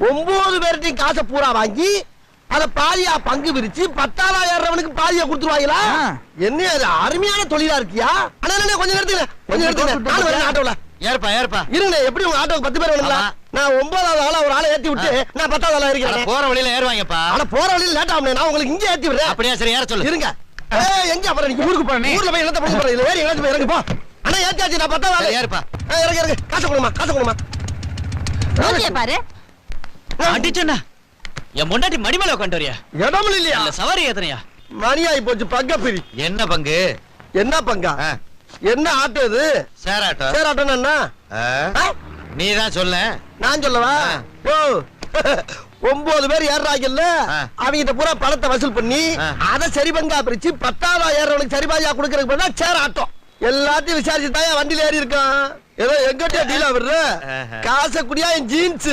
9 பேர்ட்டையும் காசை பூரா வாங்கி அத பாதியா பங்கு பிரிச்சு 10,000 ஏறவனுக்கு பாதியா கொடுத்துருவாங்களா? என்ன அது அருமையான தொழிலா இருக்கியா? அண்ணா கொஞ்சம் நிறுத்துங்க நான் வரேன் ஆட்டோல. ஏற்பா இருங்க, எப்படி உங்க ஆட்டோக்கு 10 பேர் வேணுங்களா? நான் 9வது ஆளா ஒரு ஆளை ஏத்தி விட்டு நான் 10வது ஆளா இருக்கேன். போற வழியில ஏறுவாங்கப்பா. ஆனா போற வழியில லேட் ஆகும், நான் உங்களுக்கு இங்க ஏத்தி விடுறேன். அப்படியே சரி ஏற சொல்லு. இருங்க. எங்க அப்புறம் நீங்க ஊருக்கு போறேன். ஊர்ல போய் என்னத்த பண்ண போறீங்க? ஏறி எங்க போய் இறங்கு போ. அண்ணா ஏத்தியாச்சு, நான் 10வது ஆளா. ஏறுப்பா. இறங்கு காசு கொடுமா. ஓகே பாரு. அடிச்சண்ணா என் முன்னாடி மடிமேல உட்காந்து வரியா? இடம் இல்லையா? இல்ல சவாரி ஏத்தனையா? மணியாயி போச்சு. பங்க பிரி. என்ன பங்கு? என்ன பங்கா? என்ன ஆட்டோ இது? சேராட்டோ. சேராட்டோன்னா என்ன? நீ தான் சொல்ல. நான் சொல்லவா? ஓ 9 பேர் ஏறாங்கல்ல, அவங்க பூரா பணத்தை வசூல் பண்ணி அதை சரி பங்கா பிரிச்சு 10,000 ஏறவனுக்கு சரி பாதியா கொடுக்கறதுக்கு பண்ணா சேர் ஆட்டோ. எல்லாத்தையும் விசாரிச்சு தான் வண்டியில ஏறி இருக்கான். ஏதோ எங்கிட்ட டீலா விடுற காசை குடியா என் ஜீன்ஸ்.